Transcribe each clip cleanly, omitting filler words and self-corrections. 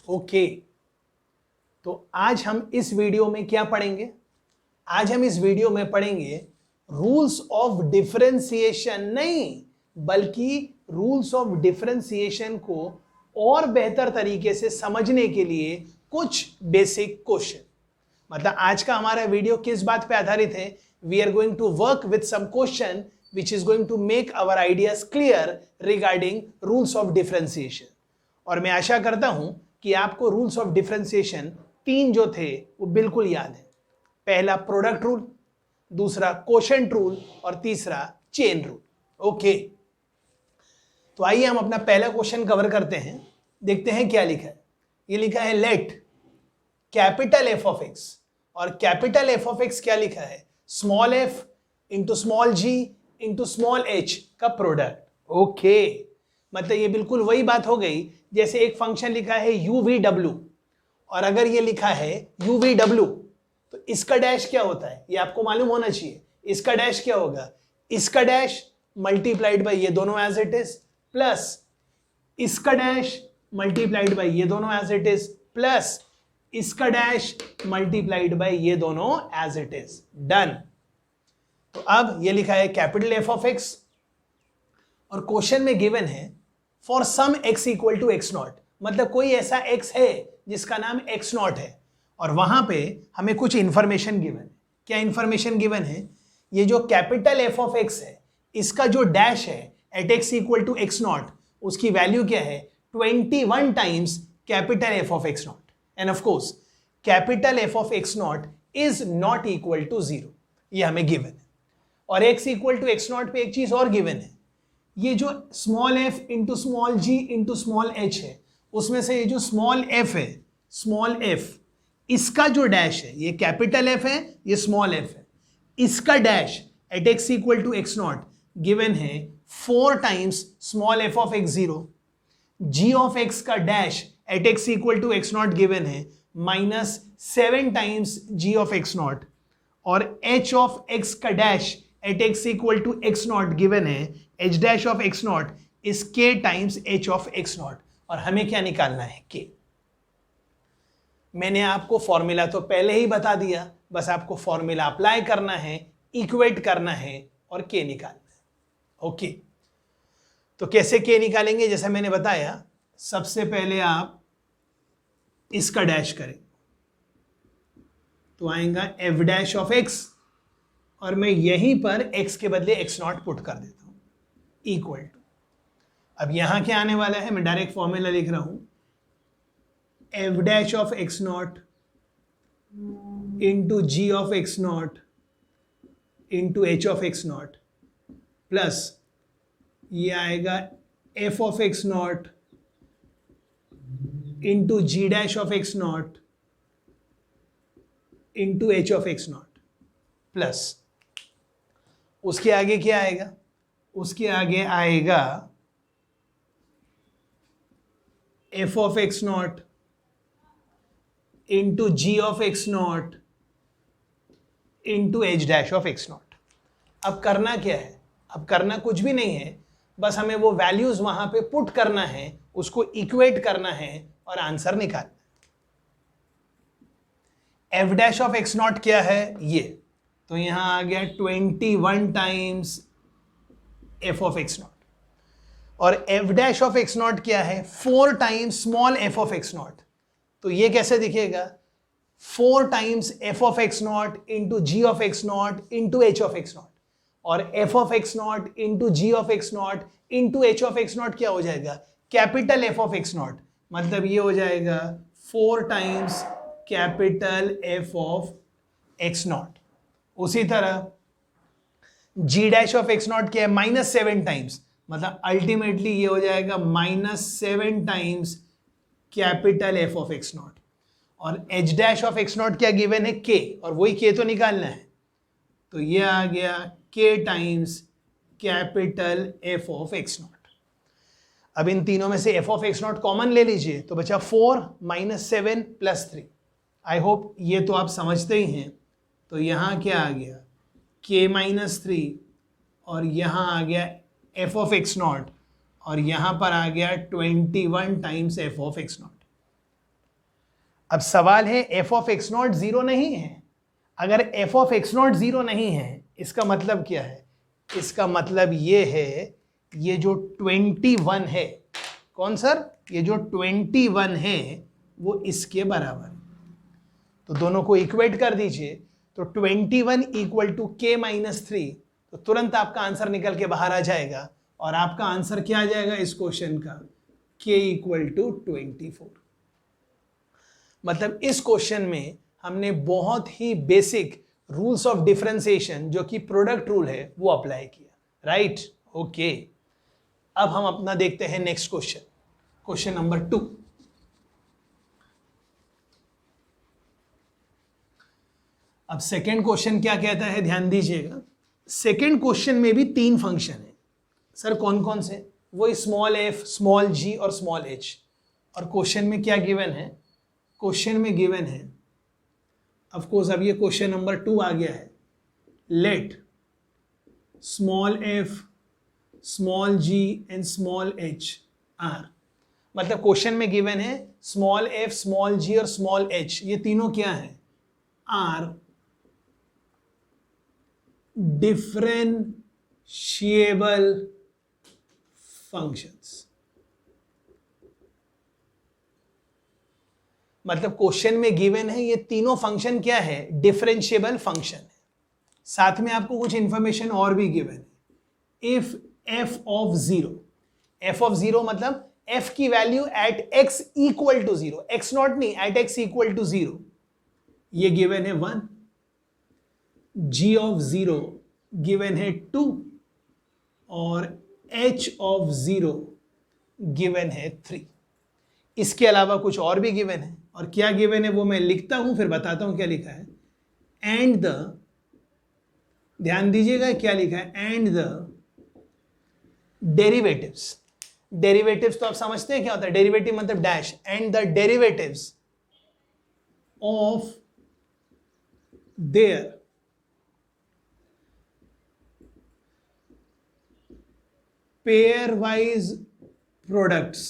Okay, तो आज हम इस वीडियो में क्या पढ़ेंगे? आज हम इस वीडियो में पढ़ेंगे रूल्स ऑफ डिफरेंशिएशन, नहीं बल्कि रूल्स ऑफ डिफरेंशिएशन को और बेहतर तरीके से समझने के लिए कुछ बेसिक क्वेश्चन। मतलब आज का हमारा वीडियो किस बात पे आधारित है? We are going to work with some question which is going to make our ideas clear regarding rules of differentiation. और मैं आशा करता हूं कि आपको रूल्स ऑफ डिफरेंशिएशन 3 जो थे वो बिल्कुल याद है। पहला प्रोडक्ट रूल, दूसरा कोशेंट रूल और तीसरा चेन रूल। ओके, तो आइए हम अपना पहला क्वेश्चन कवर करते हैं। देखते हैं क्या लिखा है। ये लिखा है let capital F of x, और कैपिटल एफ ऑफ एक्स क्या लिखा है? Small f into small g into small H का प्रोडक्ट। ओके, मतलब ये बिल्कुल वही बात हो गई जैसे एक फंक्शन लिखा है यू वी डब्ल्यू, और अगर ये लिखा है यू वी डब्ल्यू तो इसका डैश क्या होता है ये आपको मालूम होना चाहिए। इसका डैश क्या होगा? इसका डैश मल्टीप्लाइड बाय ये दोनों एज इट इज, प्लस इसका डैश मल्टीप्लाइड बाय ये दोनों एज इट इज, प्लस इसका डैश मल्टीप्लाइड बाय ये दोनों एज इट इज। डन। तो अब ये लिखा है कैपिटल एफ ऑफ एक्स, और क्वेश्चन में गिवन है for some x equal to x naught, मतलब कोई ऐसा x है जिसका नाम x नॉट है, और वहां पे हमें कुछ इंफॉर्मेशन गिवन है। क्या इंफॉर्मेशन गिवन है? ये जो कैपिटल एफ ऑफ एक्स है इसका जो डैश है at x equal to x naught, उसकी वैल्यू क्या है? 21 times capital F of x naught. And of course capital F of x not is not equal to 0, ये हमें गिवन है। और x equal to x naught पे एक चीज और गिवन है, ये जो small f into small g into small h है, उसमें से ये जो स्मॉल एफ है, स्मॉल एफ, इसका जो डैश है, ये कैपिटल एफ है, ये स्मॉल एफ है, इसका dash at x equal to x nought given है 4 times small F of X 0, G of X का dash at x equal to x nought given है -7 times G of x nought, और H of X का dash at x equal to x nought given है H dash of x not is K times H of x nought. और हमें क्या निकालना है? के। मैंने आपको फॉर्मूला तो पहले ही बता दिया, बस आपको फॉर्मूला अप्लाई करना है, इक्वेट करना है और के निकालना है। ओके, तो कैसे के निकालेंगे? जैसा मैंने बताया, सबसे पहले आप इसका डैश करें तो आएगा एफ डैश ऑफ एक्स, और मैं यहीं पर x के बदले x नॉट पुट कर देता हूं इक्वल टू। अब यहां क्या आने वाला है? मैं डायरेक्ट फॉर्मूला लिख रहा हूं, f dash of x not into ji of x not into H of x naught, plus ये आएगा f of x not into g dash of x not into H of x naught, plus उसके आगे क्या आएगा? उसके आगे आएगा f of x not into ji of x not into h dash of x naught. अब करना क्या है? अब करना कुछ भी नहीं है, बस हमें वो वैल्यूज वहां पे पुट करना है, उसको इक्वेट करना है और आंसर निकालना है। F dash of x nought क्या है? ये तो यहां आ गया 21 times F of x nought, और F dash of x nought क्या है? 4 times small F of x nought. तो ये कैसे दिखेगा? 4 times F of x not into ji of x not into H of x nought, और F of x not into ji of x not into H of x nought क्या हो जाएगा? Capital F of x naught, मतलब ये हो जाएगा 4 times capital F of x not. उसी तरह जी डैश ऑफ एक्स नॉट क्या है? -7 टाइम्स, मतलब अल्टीमेटली ये हो जाएगा -7 times capital F of x nought, और H dash of x nought क्या गिवन है? के, और वही के तो निकालना है, तो ये आ गया के times capital F of x naught. अब इन तीनों में से F of x not common ले लीजिए, तो बचा 4 -7 + 3। आई होप ये तो आप समझते ही हैं। तो यहाँ क्या आ गया? k-3, और यहाँ आ गया एफ ऑफ एक्स नॉट, और यहाँ पर आ गया 21 times F of x naught. अब सवाल है f of x not zero नहीं है। अगर F of x not zero नहीं है इसका मतलब क्या है? इसका मतलब ये है ये जो 21 है, कौन सर? ये जो 21 है वो इसके बराबर है। तो दोनों को इक्वेट कर दीजिए, तो 21 इक्वल टू के माइनस 3, तो तुरंत आपका आंसर निकल के बाहर आ जाएगा। और आपका आंसर क्या आ जाएगा इस क्वेश्चन का? के इक्वल टू 24। मतलब इस क्वेश्चन में हमने बहुत ही बेसिक रूल्स ऑफ डिफरेंशिएशन जो कि प्रोडक्ट रूल है वो अप्लाई किया, राइट? ओके, अब हम अपना देखते हैं नेक्स्ट क्वेश्चन, क्वेश्चन नंबर 2। अब सेकेंड क्वेश्चन क्या कहता है, ध्यान दीजिएगा। सेकेंड क्वेश्चन में भी 3 फंक्शन है। सर कौन कौन से? वो स्मॉल एफ, स्मॉल जी और स्मॉल एच। और क्वेश्चन में क्या गिवन है? क्वेश्चन में गिवन है, ऑफ कोर्स अब ये क्वेश्चन नंबर 2 आ गया है, let small f, small g and small h are. मतलब क्वेश्चन में गिवन है स्मॉल एफ, स्मॉल जी और स्मॉल एच, ये तीनों क्या है? Are differentiable functions. मतलब क्वेश्चन में गिवन है ये तीनों फंक्शन क्या है? डिफरेंशिएबल फंक्शन है। साथ में आपको कुछ इंफॉर्मेशन और भी गिवन है। If F of zero, F of zero मतलब एफ की value at x equal to zero, X nought नहीं, at x equal to zero, ये गिवन है 1। जी ऑफ जीरो गिवन है 2 और एच ऑफ जीरो गिवन है 3। इसके अलावा कुछ और भी गिवन है, और क्या गिवन है वो मैं लिखता हूं फिर बताता हूं क्या लिखा है। एंड द, ध्यान दीजिएगा क्या लिखा है, एंड द डेरिवेटिव्स। डेरिवेटिव्स तो आप समझते हैं क्या होता है? डेरिवेटिव मतलब dash. And the derivatives of their pair wise products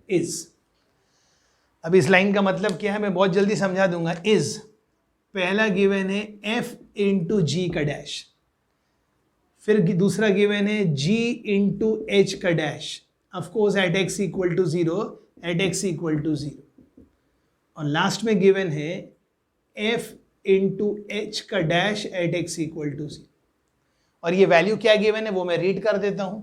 is. अब इस लाइन का मतलब क्या है मैं बहुत जल्दी समझा दूंगा। इज पहला गिवन है एफ इंटू जी का डैश, फिर दूसरा गिवन है जी इंटू एच का dash, of course at x equal to zero, at x equal to zero, और लास्ट में गिवन है एफ इंटू एच का dash at x equal to zero. और ये वैल्यू क्या गिवन है वो मैं रीड कर देता हूं।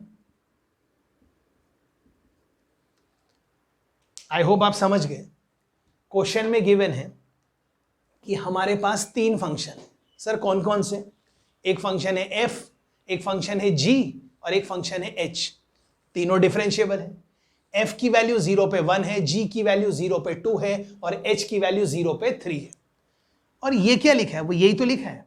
आई होप आप समझ गए। क्वेश्चन में गिवन है कि हमारे पास 3 फंक्शन है। सर कौन कौन से? एक फंक्शन है f, एक फंक्शन है g और एक फंक्शन है h। तीनों डिफरेंशिएबल है। f की वैल्यू 0 पे 1 है, g की वैल्यू 0 पे 2 है और h की वैल्यू 0 पे 3 है। और ये क्या लिखा है? वो यही तो लिखा है,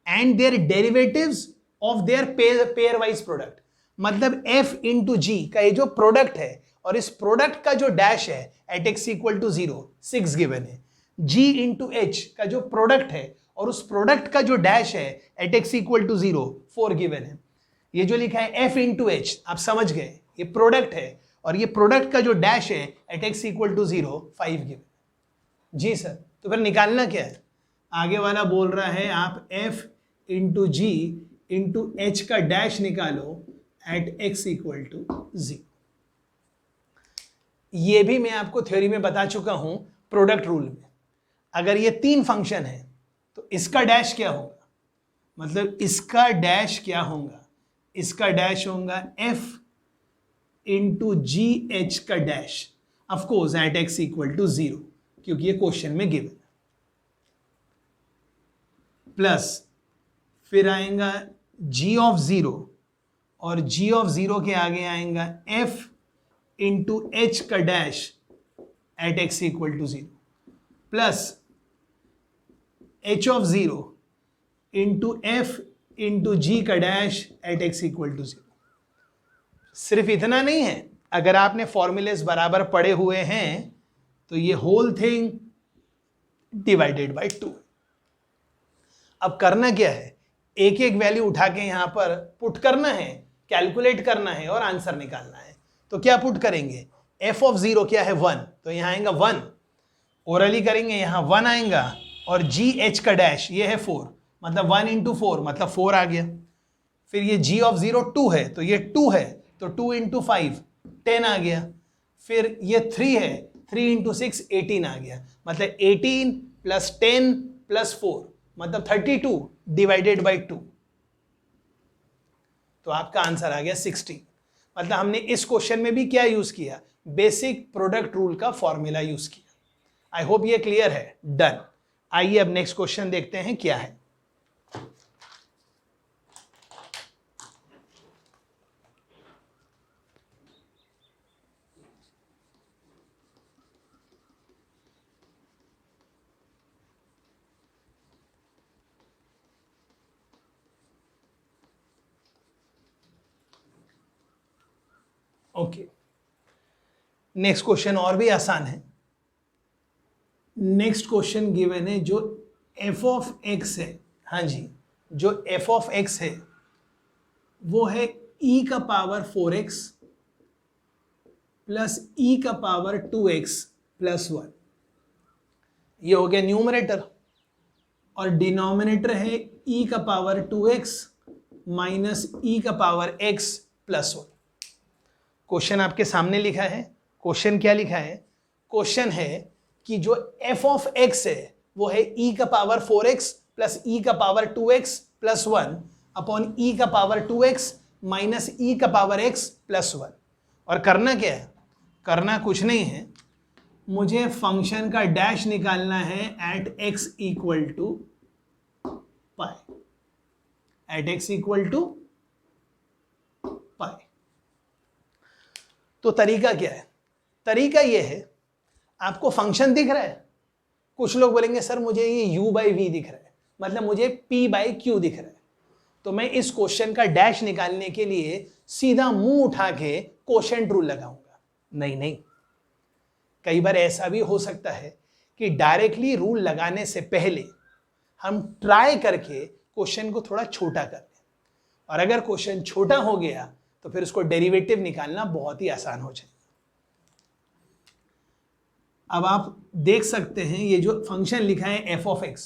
and their derivatives of their pair wise product. मतलब f इंटू जी का ये जो प्रोडक्ट है और इस प्रोडक्ट का जो डैश है at x equal to 0 6 given है, g इंटू एच का जो प्रोडक्ट है और उस प्रोडक्ट का जो डैश है at x equal to 0 4 given है। ये जो लिखा है f इंटू एच, आप समझ गए ये प्रोडक्ट है और ये प्रोडक्ट का जो डैश है at x equal to 0 5 given. जी सर, तो फिर निकालना क्या है? आगे वाला बोल रहा है आप f इंटू जी इंटू एच का डैश निकालो एट एक्स इक्वल टू 0। ये भी मैं आपको थ्योरी में बता चुका हूं प्रोडक्ट रूल में। अगर ये 3 फंक्शन है तो इसका डैश क्या होगा? मतलब इसका डैश क्या होगा? इसका डैश होगा f इंटू जी एच का dash, of course at x equal to 0, क्योंकि ये क्वेश्चन में गिवन है। प्लस फिर आएगा g ऑफ 0 और g ऑफ 0 के आगे आएगा f इंटू एच का dash at x equal to 0 plus h of 0 into F into जी का dash at x equal to 0। सिर्फ इतना नहीं है, अगर आपने फॉर्मूलेस बराबर पढ़े हुए हैं तो ये होल थिंग डिवाइडेड बाय 2। अब करना क्या है? एक एक वैल्यू उठा के यहां पर पुट करना है, कैलकुलेट करना है और आंसर निकालना है। तो क्या पुट करेंगे? f ऑफ 0 क्या है? 1, तो यहां आएगा 1 ओरली करेंगे, यहाँ 1 आएगा और जी एच का डैश ये है 4, मतलब 1 इंटू 4 मतलब 4 आ गया। फिर ये g ऑफ 0 2 है तो ये 2 है, तो 2 इंटू 5 10 आ गया। फिर ये 3 है, 3 इंटू 6 18 आ गया, मतलब 18 प्लस 10 प्लस 4 मतलब 32 डिवाइडेड बाई 2, तो आपका आंसर आ गया 60। मतलब हमने इस क्वेश्चन में भी क्या यूज किया, बेसिक प्रोडक्ट रूल का फॉर्मूला यूज किया। आई होप ये क्लियर है। डन। आइए अब नेक्स्ट क्वेश्चन देखते हैं क्या है। ओके, नेक्स्ट क्वेश्चन और भी आसान है। नेक्स्ट क्वेश्चन गिवन है जो f ऑफ x है, हाँ जी, जो f ऑफ x है वो है e का पावर 4x प्लस e का पावर 2x प्लस 1। ये हो गया न्यूमरेटर, और डिनोमिनेटर है e का पावर 2x माइनस e का पावर x प्लस 1। क्वेश्चन आपके सामने लिखा है। क्वेश्चन क्या लिखा है, क्वेश्चन है कि जो f ऑफ x है वो है e का पावर 4x प्लस e का power 2x plus 1 upon e का पावर 2x माइनस e का पावर x प्लस 1। और करना क्या है, करना कुछ नहीं है, मुझे फंक्शन का डैश निकालना है at x equal to pi, at x equal to pi. तो तरीका क्या है, तरीका ये है, आपको फंक्शन दिख रहा है, कुछ लोग बोलेंगे सर मुझे ये u बाई वी दिख रहा है, मतलब मुझे p बाई क्यू दिख रहा है, तो मैं इस क्वेश्चन का डैश निकालने के लिए सीधा मुंह उठा के क्वोशिएंट रूल लगाऊंगा। नहीं नहीं, कई बार ऐसा भी हो सकता है कि डायरेक्टली रूल लगाने से पहले हम ट्राई करके क्वेश्चन को थोड़ा छोटा कर लें, और अगर क्वेश्चन छोटा हो गया तो फिर उसको डेरिवेटिव निकालना बहुत ही आसान हो जाएगा। अब आप देख सकते हैं ये जो फंक्शन लिखा है f ऑफ x,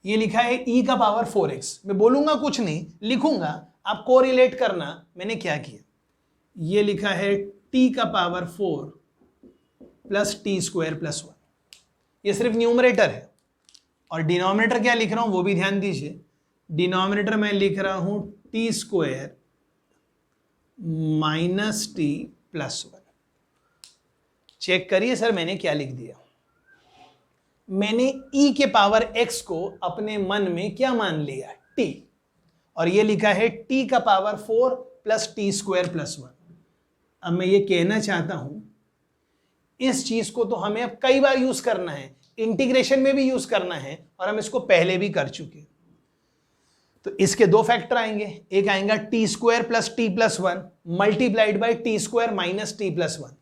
ये लिखा है e का पावर 4x। मैं बोलूंगा कुछ नहीं, लिखूंगा, आप कोरिलेट करना मैंने क्या किया। ये लिखा है t का power 4 plus T square plus 1, ये सिर्फ न्यूमरेटर है। और डिनोमिनेटर क्या लिख रहा हूं वो भी ध्यान दीजिए, डिनोमिनेटर मैं लिख रहा हूं t square minus t plus 1। Check करिए सर मैंने क्या लिख दिया, मैंने e के पावर x को अपने मन में क्या मान लिया, t, और ये लिखा है t का power 4 plus T square plus 1। अब मैं ये कहना चाहता हूं इस चीज को तो हमें अब कई बार यूज करना है, इंटीग्रेशन में भी यूज करना है, और हम इसको पहले भी कर चुके। तो इसके दो फैक्टर आएंगे, एक आएगा T square plus T plus 1 multiplied by T square minus t plus 1।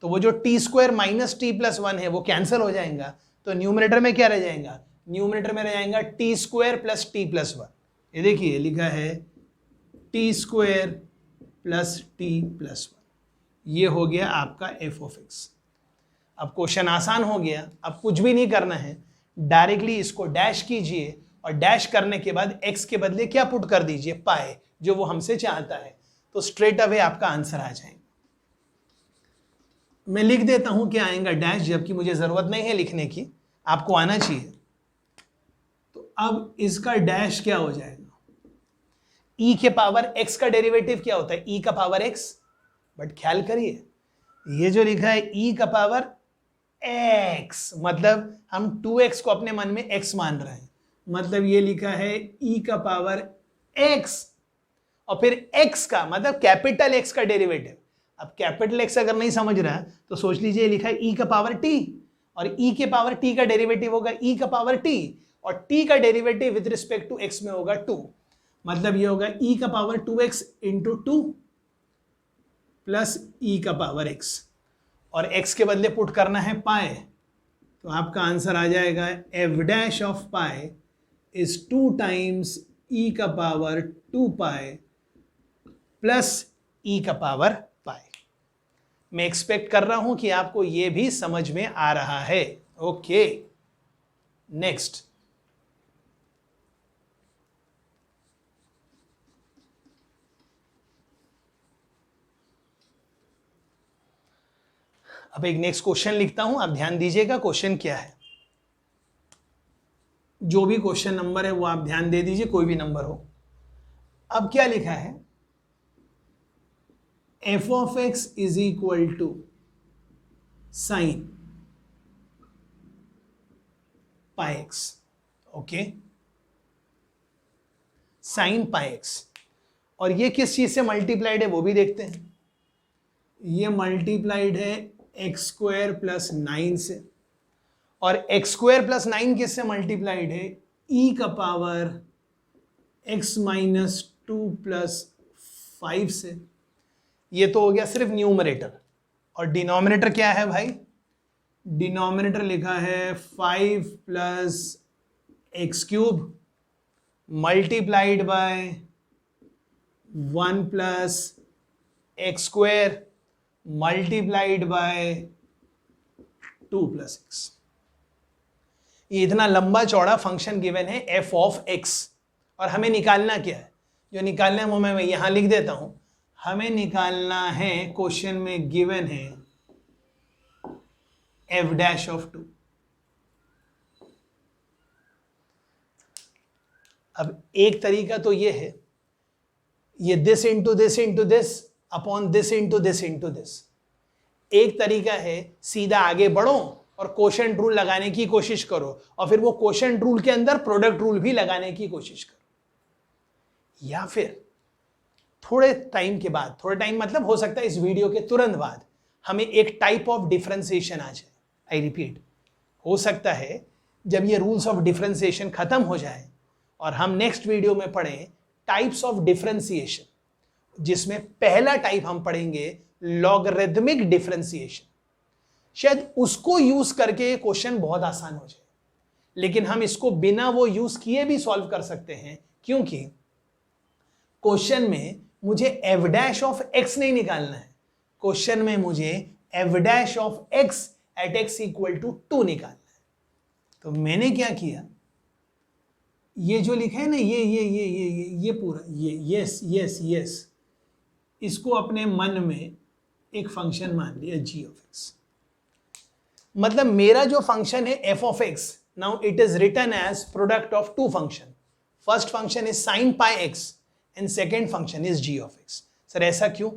तो वो जो T square minus t plus 1 है वो कैंसिल हो जाएगा, तो न्यूमरेटर में क्या रह जाएगा, न्यूमरेटर में रह जाएगा T square plus T plus 1। ये देखिए लिखा है T square plus T plus 1, ये हो गया आपका f ऑफ x। अब क्वेश्चन आसान हो गया, अब कुछ भी नहीं करना है, डायरेक्टली इसको डैश कीजिए, और डैश करने के बाद x के बदले क्या पुट कर दीजिए, पाए, जो वो हमसे चाहता है, तो स्ट्रेट अवे आपका आंसर आ जाएगा। मैं लिख देता हूं क्या आएगा डैश, जबकि मुझे जरूरत नहीं है लिखने की, आपको आना चाहिए। तो अब इसका डैश क्या हो जाएगा, e के पावर x का डेरिवेटिव क्या होता है, e का पावर x, बट ख्याल करिए ये जो लिखा है e का पावर x, मतलब हम 2x को अपने मन में x मान रहे हैं, मतलब ये लिखा है e का पावर x, और फिर x का मतलब कैपिटल x का डेरिवेटिव। अब कैपिटल x अगर नहीं समझ रहा है तो सोच लीजिए लिखा है e का पावर t, और e के पावर t का डेरिवेटिव होगा e का पावर t, और t का derivative with respect to x में होगा 2, मतलब ये होगा e का power 2x into 2 plus e का पावर x, और x के बदले पुट करना है पाए, तो आपका आंसर आ जाएगा f डैश ऑफ पाए इज 2 टाइम्स e का पावर 2 पाए प्लस e का पावर पाए। मैं एक्सपेक्ट कर रहा हूं कि आपको यह भी समझ में आ रहा है। Okay, next. अब एक नेक्स्ट क्वेश्चन लिखता हूं, आप ध्यान दीजिएगा क्वेश्चन क्या है। जो भी क्वेश्चन नंबर है वो आप ध्यान दे दीजिए, कोई भी नंबर हो। अब क्या लिखा है, f of x is equal to sine pi x. Okay, sine pi x, और ये किस चीज से मल्टीप्लाइड है वो भी देखते हैं। ये मल्टीप्लाइड है एक्स स्क्वायर प्लस 9 से, और एक्स स्क्वायर प्लस 9 किससे मल्टीप्लाइड है, ई का पावर एक्स माइनस 2 प्लस 5 से। ये तो हो गया सिर्फ न्यूमरेटर, और डिनोमिनेटर क्या है भाई, डिनोमिनेटर लिखा है 5 plus x cube multiplied by 1 plus x square multiplied by 2 plus x. ये इतना लंबा चौड़ा फंक्शन गिवन है एफ ऑफ एक्स, और हमें निकालना क्या है, जो निकालना है वो मैं यहां लिख देता हूं। हमें निकालना है, क्वेश्चन में गिवन है एफ डैश ऑफ 2। अब एक तरीका तो ये है, ये this into this into this upon this into this into this. एक तरीका है सीधा आगे बढ़ो और कोशेंट रूल लगाने की कोशिश करो, और फिर वो कोशेंट रूल के अंदर प्रोडक्ट रूल भी लगाने की कोशिश करो। या फिर थोड़े टाइम के बाद, थोड़े टाइम मतलब हो सकता है इस वीडियो के तुरंत बाद, हमें एक टाइप ऑफ डिफरेंशिएशन आ जाए। आई रिपीट, हो सकता है जब ये रूल्स ऑफ डिफरेंशिएशन खत्म हो जाए और हम नेक्स्ट वीडियो में पढ़ें टाइप्स ऑफ डिफरेंशिएशन, जिसमें पहला टाइप हम पढ़ेंगे लॉगरिथमिक डिफरेंशिएशन। शायद उसको यूज करके क्वेश्चन बहुत आसान हो जाए, लेकिन हम इसको बिना वो यूज किए भी सॉल्व कर सकते हैं, क्योंकि क्वेश्चन में मुझे एफ डैश ऑफ एक्स नहीं निकालना है, क्वेश्चन में मुझे f dash of x at x equal to 2 निकालना है। तो मैंने क्या किया, ये जो लिखा है ना, ये पूरा ये यस यस, इसको अपने मन में एक फंक्शन मान लिया जी ऑफ एक्स। मतलब मेरा जो फंक्शन है f of x, now it is written as product of 2 function. First function is sine pi x and second function is g of x. Sir ऐसा क्यों?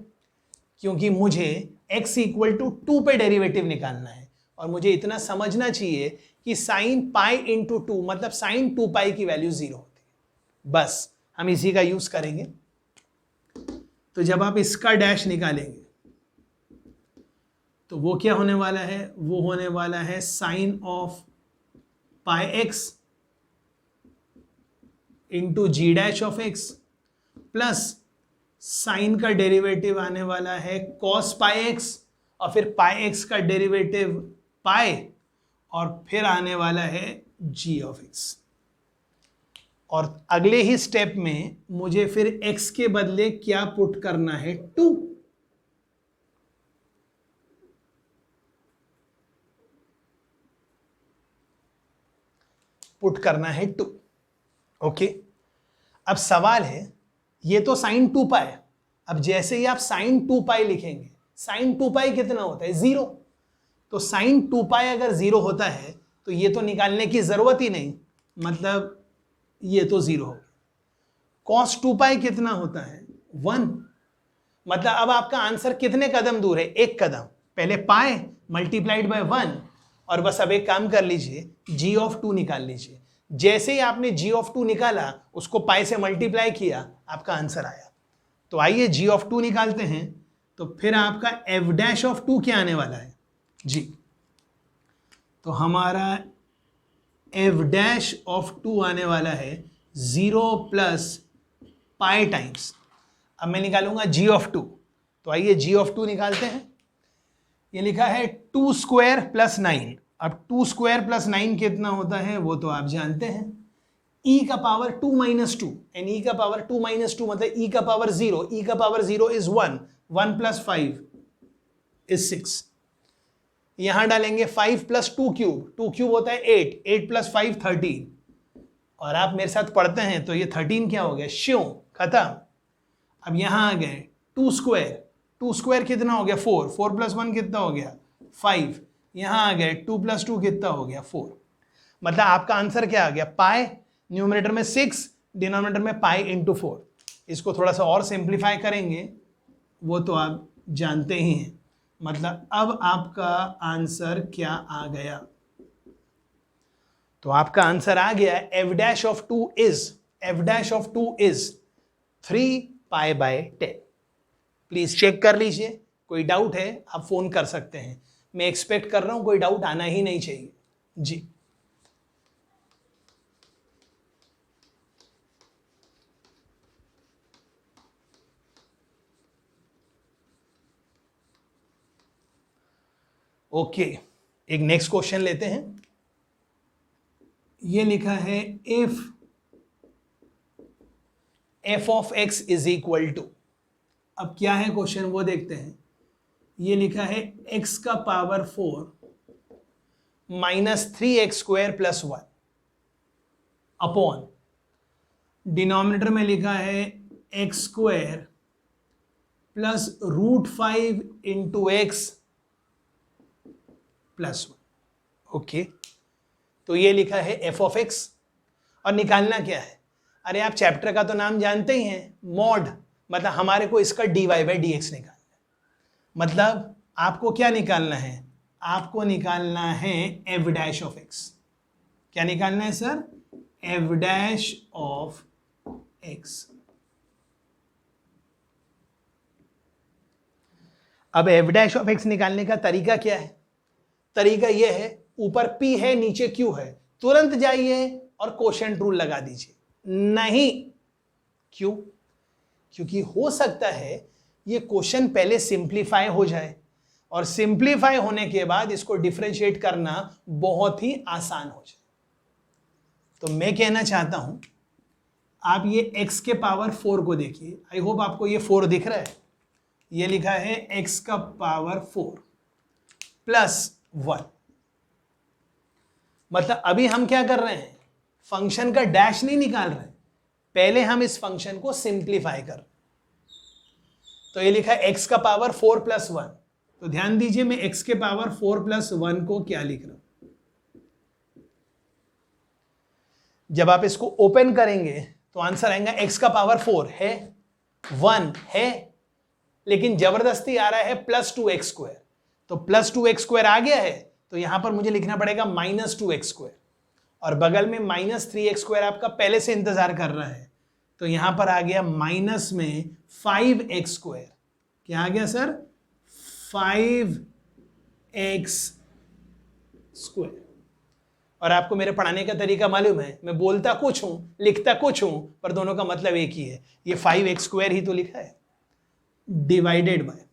क्योंकि मुझे x इक्वल टू 2 पे derivative निकालना है, और मुझे इतना समझना चाहिए कि साइन पाई इंटू 2 मतलब साइन 2 पाई की वैल्यू 0 होती है। बस हम इसी का यूज करेंगे। तो जब आप इसका डैश निकालेंगे तो वो क्या होने वाला है, वो होने वाला है sine of pi x into g dash of x, plus sine का डेरिवेटिव आने वाला है कॉस पाई एक्स, और फिर पाई एक्स का डेरिवेटिव पाई, और फिर आने वाला है जी ऑफ एक्स। और अगले ही स्टेप में मुझे फिर x के बदले क्या पुट करना है, 2। पुट करना है 2। ओके, अब सवाल है, ये तो साइन 2 पाई, अब जैसे ही आप साइन 2 पाई लिखेंगे, साइन 2 पाई कितना होता है, 0। तो साइन 2 पाई अगर 0 होता है तो ये तो निकालने की जरूरत ही नहीं, मतलब ये तो 0 हो। कॉस 2 पाई कितना होता है, 1। मतलब अब आपका आंसर कितने कदम दूर है, 1 कदम। पहले पाई मल्टीप्लाइड बाय 1, और बस अब एक काम कर लीजिए, जी ऑफ 2 निकाल लीजिए। जैसे ही आपने जी ऑफ 2 निकाला, उसको पाई से मल्टीप्लाई किया, आपका आंसर आया। तो आइए जी ऑफ 2 निकालते हैं। तो फिर आपका एफ डैश ऑफ 2 क्या आने वाला है जी, तो हमारा एफ डैश ऑफ 2 आने वाला है 0 प्लस पाई टाइम्स, अब मैं निकालूंगा जी ऑफ 2। तो आइए जी ऑफ 2 निकालते हैं। ये लिखा है 2 स्क्वायर प्लस 9। अब 2 स्क्वायर प्लस 9 कितना होता है वो तो आप जानते हैं, e का पावर 2 माइनस 2, एंड e का पावर 2 माइनस 2 मतलब e का पावर 0, e का पावर 0 इज 1, 1 प्लस 5 इज 6। यहां डालेंगे 5 प्लस 2 क्यूब, 2 क्यूब होता है 8, 8 प्लस 5 13, और आप मेरे साथ पढ़ते हैं तो ये 13 क्या हो गया, श्यों खत्म। अब यहां आ गए 2 स्क्वायर, 2 स्क्वायर कितना हो गया 4, 4 प्लस 1 कितना हो गया 5, यहां आ गए 2 प्लस 2 कितना हो गया 4। मतलब आपका आंसर क्या आ गया, पाई, न्यूमरेटर में 6, डिनोमिनेटर में पाई इंटू 4। इसको थोड़ा सा और सिंप्लीफाई करेंगे, वो तो आप जानते ही हैं। मतलब अब आपका आंसर क्या आ गया, तो आपका आंसर आ गया f dash of 2 is 3 pi by 10। Please check कर लीजिए, कोई डाउट है आप फोन कर सकते हैं। मैं एक्सपेक्ट कर रहा हूं कोई डाउट आना ही नहीं चाहिए जी। ओके, एक नेक्स्ट क्वेश्चन लेते हैं। ये लिखा है if f of x is equal to, अब क्या है क्वेश्चन वो देखते हैं। ये लिखा है x का power 4 minus 3x square plus 1 upon, denominator में लिखा है x square plus √5 into x plus 1। Okay, तो ये लिखा है f ऑफ x, और निकालना क्या है, अरे आप चैप्टर का तो नाम जानते ही हैं, मॉड, मतलब हमारे को इसका dy बाई dx निकालना है। मतलब आपको क्या निकालना है, आपको निकालना है f डैश ऑफ x। क्या निकालना है sir, f dash of x। अब f डैश ऑफ x निकालने का तरीका क्या है, तरीका यह है, ऊपर p है नीचे q है, तुरंत जाइए और कोशेंट रूल लगा दीजिए। नहीं, क्यों, क्योंकि हो सकता है ये क्वेश्चन पहले सिंप्लीफाई हो जाए, और सिंप्लीफाई होने के बाद इसको डिफरेंशिएट करना बहुत ही आसान हो जाए। तो मैं कहना चाहता हूं, आप ये x के पावर 4 को देखिए, आई होप आपको ये 4 दिख रहा है। ये लिखा है x का पावर 4 प्लस 1। मतलब अभी हम क्या कर रहे हैं, फंक्शन का डैश नहीं निकाल रहे, पहले हम इस फंक्शन को सिंप्लीफाई कर। तो ये लिखा है x का पावर 4 प्लस 1, तो ध्यान दीजिए मैं x के पावर 4 प्लस 1 को क्या लिख रहा हूं। जब आप इसको ओपन करेंगे तो आंसर आएगा x का पावर 4 है, 1 है, लेकिन जबरदस्ती आ रहा है प्लस 2x स्क्वायर, तो प्लस 2x स्क्वायर आ गया है, तो यहां पर मुझे लिखना पड़ेगा माइनस 2x स्क्वायर, और बगल में माइनस 3x स्क्वायर आपका पहले से इंतजार कर रहा है, तो यहां पर आ गया माइनस में 5x स्क्वायर। क्या आ गया सर, 5x स्क्वायर। और आपको मेरे पढ़ाने का तरीका मालूम है, मैं बोलता कुछ हूं लिखता कुछ हूं, पर दोनों का मतलब एक ही है। ये 5x स्क्वायर ही तो लिखा है, डिवाइडेड बाय,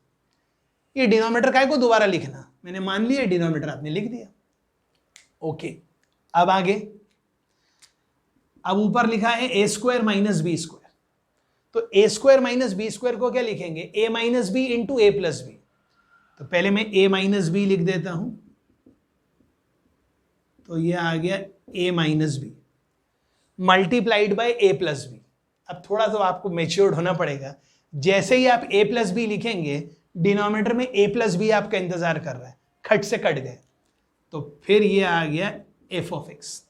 ये डिनोमिनेटर काय को दोबारा लिखना, मैंने मान लिया डिनोमिनेटर आपने लिख दिया। ओके, अब आगे, अब ऊपर लिखा है a square minus b square, तो a square minus b square को क्या लिखेंगे, a minus b into a plus b. तो पहले मैं a माइनस बी लिख देता हूं, तो ये आ गया a minus b multiplied by a plus b. अब थोड़ा तो आपको मेच्योर्ड होना पड़ेगा, जैसे ही आप a प्लस बी लिखेंगे, डिनोमिनेटर में a प्लस बी आपका इंतजार कर रहा है, खट से कट गए, तो फिर ये आ गया f ऑफ x।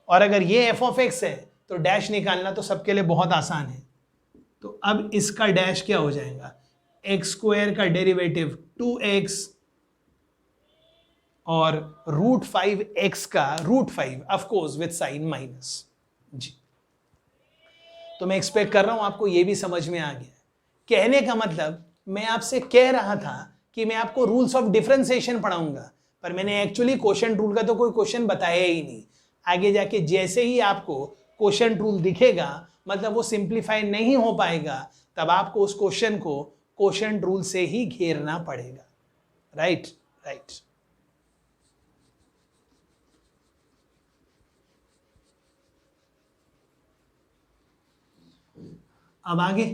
और अगर ये f ऑफ x है तो डैश निकालना तो सबके लिए बहुत आसान है। तो अब इसका डैश क्या हो जाएगा, x स्क्वायर का डेरिवेटिव 2x और √5x का √5 of course with sine minus G. तो मैं एक्सपेक्ट कर रहा हूं आपको ये भी समझ में आ गया। कहने का मतलब, मैं आपसे कह रहा था कि मैं आपको रूल्स ऑफ डिफरेंशिएशन पढ़ाऊंगा, पर मैंने एक्चुअली क्वोशंट रूल का तो कोई क्वेश्चन बताया ही नहीं। आगे जाके जैसे ही आपको क्वोशंट रूल दिखेगा, मतलब वो सिंप्लीफाई नहीं हो पाएगा, तब आपको उस क्वेश्चन को क्वोशंट रूल से ही घेरना पड़ेगा। Right right. अब आगे,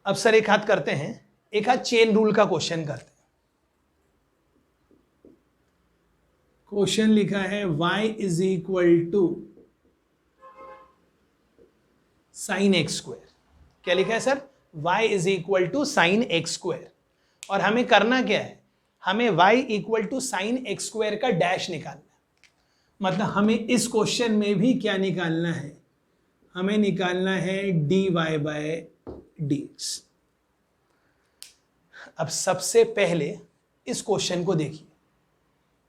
अब सर एक हाथ करते हैं, एक हाथ चेन रूल का क्वेश्चन करते हैं। क्वेश्चन लिखा है y is equal to sine x square. क्या लिखा है sir? y is equal to sine x square. और हमें करना क्या है? हमें y equal to sine x square का डैश निकालना है। मतलब हमें इस क्वेश्चन में भी क्या निकालना है? हमें निकालना है dy बाय dx। अब सबसे पहले इस क्वेश्चन को देखिए,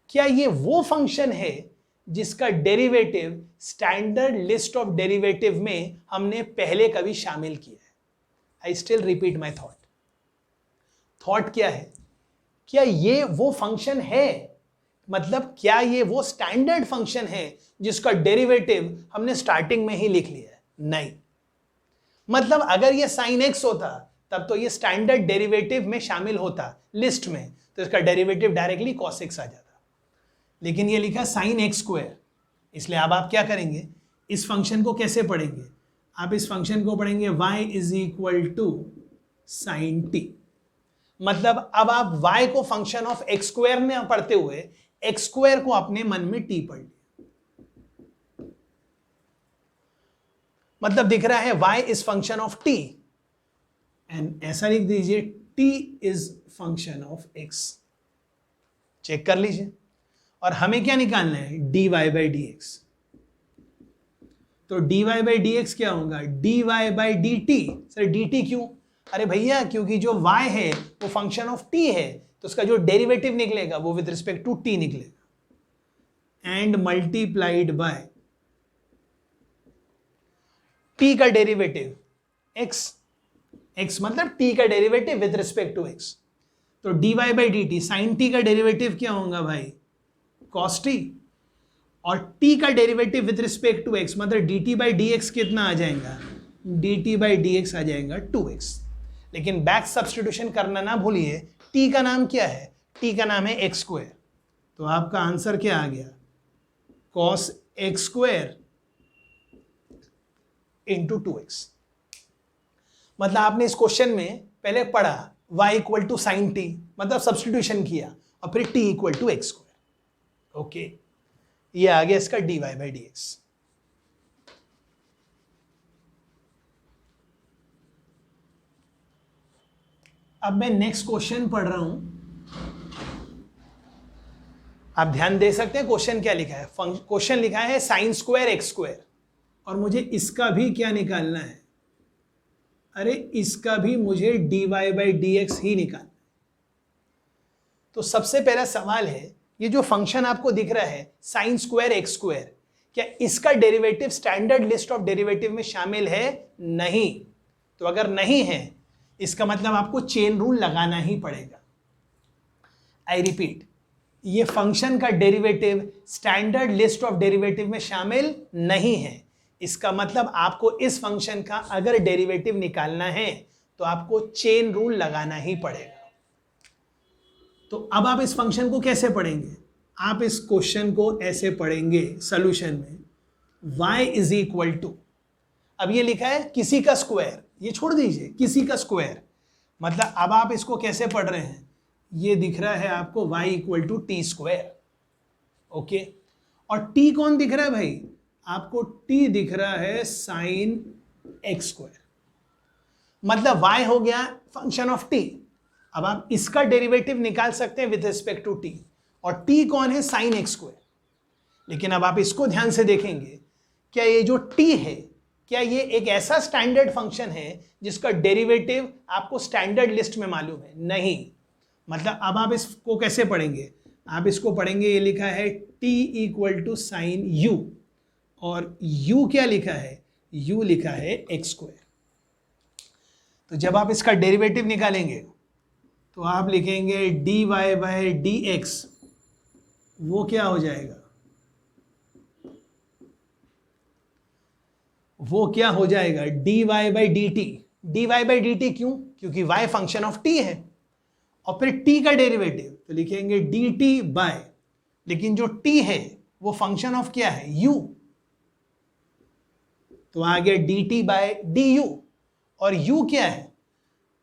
क्या ये वो फंक्शन है जिसका derivative standard list of derivative में हमने पहले कभी शामिल किया है? I still repeat my thought क्या है? क्या ये वो फंक्शन है? मतलब क्या ये वो स्टैंडर्ड फंक्शन है जिसका डेरिवेटिव हमने स्टार्टिंग में ही लिख लिया है? नहीं। मतलब अगर ये साइन एक्स होता तब तो ये स्टैंडर्ड डेरिवेटिव में शामिल होता लिस्ट में, तो इसका डेरिवेटिव डायरेक्टली cos x आ जाता। लेकिन ये लिखा साइन एक्स स्क्वायर, इसलिए अब आप क्या करेंगे? इस फंक्शन को कैसे पढ़ेंगे? आप इस फंक्शन को पढ़ेंगे y is equal to sine t. मतलब अब आप y को फंक्शन ऑफ एक्स स्क्वायर में पढ़ते हुए एक्स स्क्वायर को अपने मन में t पढ़ लिया। मतलब दिख रहा है y is function of t, and ऐसा लिख दीजिए t is function of x। Check कर लीजिए। और हमें क्या निकालना है? dy by d x. तो dy बाई डी एक्स क्या होगा? dy by d t. Sir dt क्यों? अरे भैया क्योंकि जो y है वो फंक्शन ऑफ t है, तो उसका जो डेरिवेटिव निकलेगा वो विद रिस्पेक्ट टू t निकलेगा, एंड मल्टीप्लाइड बाय t का डेरिवेटिव x। x मतलब t का derivative with respect to x। तो dy by d t, sine t का डेरिवेटिव क्या होगा भाई? cos t। और t का derivative with respect to x मतलब dt बाई डी एक्स कितना आ जाएगा? dt बाई डी एक्स आ जाएगा 2x। लेकिन बैक सब्स्टिट्यूशन करना ना भूलिए। t का नाम क्या है? t का नाम है एक्स स्क्वायर। तो आपका आंसर क्या आ गया? cos x square into 2x। मतलब आपने इस क्वेश्चन में पहले पढ़ा y equal to sine t, मतलब सब्स्टिट्यूशन किया, और फिर t equal to x square. Okay, ये आ गया इसका dy बाई डी एक्स। अब मैं नेक्स्ट क्वेश्चन पढ़ रहा हूं, आप ध्यान दे सकते हैं क्वेश्चन क्या लिखा है। क्वेश्चन लिखा है साइन स्क्वायर एक्स स्क्वायर, और मुझे इसका भी क्या निकालना है? अरे इसका भी मुझे dy बाई डी एक्स ही निकालना है। तो सबसे पहला सवाल है, ये जो फंक्शन आपको दिख रहा है साइन स्क्वायर एक्स स्क्वायर, क्या इसका derivative standard list of derivative में शामिल है? नहीं। तो अगर नहीं है, इसका मतलब आपको चेन रूल लगाना ही पड़ेगा। आई रिपीट, ये फंक्शन का derivative standard list of derivative में शामिल नहीं है। इसका मतलब आपको इस फंक्शन का अगर डेरिवेटिव निकालना है तो आपको चेन रूल लगाना ही पड़ेगा। तो अब आप इस फंक्शन को कैसे पढ़ेंगे? आप इस क्वेश्चन को ऐसे पढ़ेंगे सॉल्यूशन में, y इज इक्वल टू, अब ये लिखा है किसी का स्क्वायर, ये छोड़ दीजिए, किसी का स्क्वायर। मतलब अब आप इसको कैसे पढ़ रहे हैं? ये दिख रहा है आपको y equal to t square. Okay, और t कौन दिख रहा है भाई? आपको t दिख रहा है साइन एक्स स्क्वायर। मतलब y हो गया फंक्शन ऑफ t। अब आप इसका डेरिवेटिव निकाल सकते हैं विद रिस्पेक्ट टू t, और t कौन है? Sign x square. लेकिन अब आप इसको ध्यान से देखेंगे, क्या ये जो t है, क्या ये एक ऐसा स्टैंडर्ड फंक्शन है जिसका डेरिवेटिव आपको स्टैंडर्ड लिस्ट में मालूम है? नहीं। मतलब अब आप इसको कैसे पढ़ेंगे? आप इसको पढ़ेंगे, ये लिखा है t equal to sine u, और u क्या लिखा है? u लिखा है एक्स स्क्वायर। तो जब आप इसका डेरिवेटिव निकालेंगे तो आप लिखेंगे dy बाई डी एक्स, वो क्या हो जाएगा? वो क्या हो जाएगा? dy by d T. dy by d T क्यों? क्योंकि y फंक्शन ऑफ t है, और फिर t का डेरिवेटिव तो लिखेंगे dt बाय, लेकिन जो t है वो फंक्शन ऑफ क्या है? u। तो आ गया dt बाय du, और u क्या है?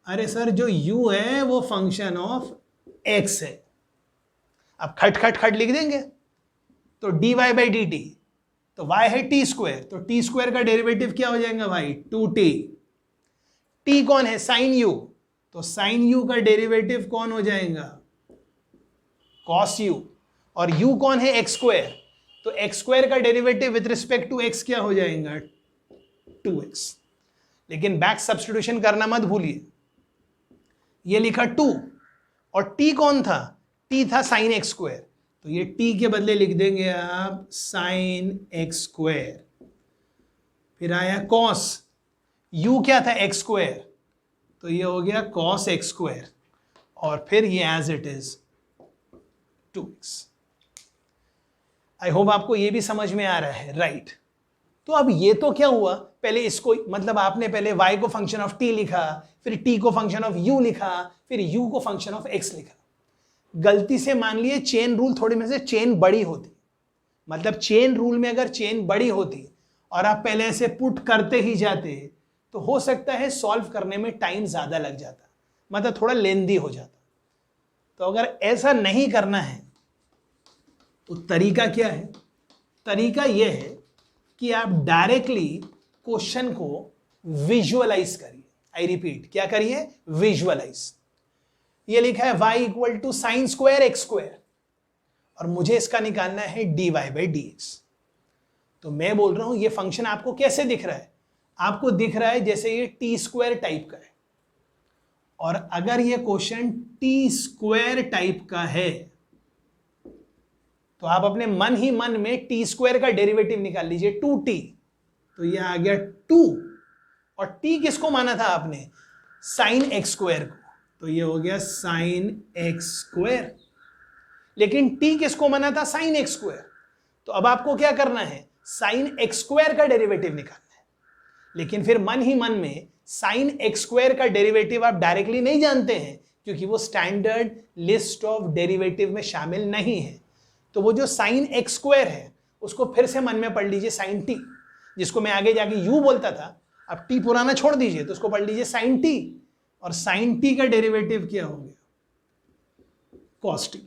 अरे सर जो u है वो फंक्शन ऑफ x है। अब खट खट खट लिख देंगे, तो dy बाई डी टी, तो y है टी स्क्वायर, तो टी स्क्वायर का डेरिवेटिव क्या हो जाएगा भाई 2t। t कौन है साइन u, तो साइन u का डेरिवेटिव कौन हो जाएगा cos u, और u कौन है x स्क्वायर, तो x स्क्वायर का derivative with respect to x क्या हो जाएगा 2x। लेकिन बैक सब्स्टिट्यूशन करना मत भूलिए, ये लिखा 2 और t कौन था, t था साइन x स्क्वायर, तो ये t के बदले लिख देंगे आप साइन x स्क्वायर। फिर आया cos, u क्या था x स्क्वायर, तो ये हो गया cos x स्क्वायर, और फिर ये as it is 2x। I hope आपको ये भी समझ में आ रहा है, राइट। तो अब ये तो क्या हुआ, पहले इसको मतलब आपने पहले y को फंक्शन ऑफ t लिखा, फिर t को फंक्शन ऑफ u लिखा, फिर u को फंक्शन ऑफ x लिखा। गलती से मान लिए चेन रूल थोड़ी में से चेन बड़ी होती, मतलब चेन रूल में अगर चेन बड़ी होती और आप पहले ऐसे पुट करते ही जाते तो हो सकता है सॉल्व करने में टाइम ज्यादा लग जाता, मतलब थोड़ा लेंदी हो जाता। तो अगर ऐसा नहीं करना है तो तरीका क्या है, तरीका यह है कि आप डायरेक्टली क्वेश्चन को विजुअलाइज करिए। आई रिपीट, क्या करिए, विजुअलाइज। ये लिखा है y equal to sine square x square, और मुझे इसका निकालना है dy बाई डी एक्स। तो मैं बोल रहा हूं ये फंक्शन आपको कैसे दिख रहा है, आपको दिख रहा है जैसे ये टी स्क्वायर टाइप का है, और अगर ये क्वेश्चन टी स्क्वायर टाइप का है तो आप अपने मन ही मन में टी स्क्वायर का डेरिवेटिव निकाल लीजिए 2t, तो ये आ गया 2, और t किसको माना था आपने, साइन एक्स स्क्वायर को, तो ये हो गया साइन एक्स स्क्वायर। लेकिन t किसको माना था, साइन एक्स स्क्वायर, तो अब आपको क्या करना है, साइन एक्स स्क्वायर का डेरिवेटिव निकालना है। लेकिन फिर मन ही मन में साइन एक्स स्क्वायर का डेरिवेटिव आप डायरेक्टली नहीं जानते हैं, क्योंकि वो स्टैंडर्ड लिस्ट ऑफ डेरिवेटिव में शामिल नहीं है। तो वो जो साइन एक्स स्क्वायर है उसको फिर से मन में पढ़ लीजिए साइन टी, जिसको मैं आगे जाके यू बोलता था, अब टी पुराना छोड़ दीजिए तो उसको पढ़ लीजिए साइन टी, और साइन टी का डेरिवेटिव क्या हो गया, कॉस टी,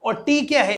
और टी क्या है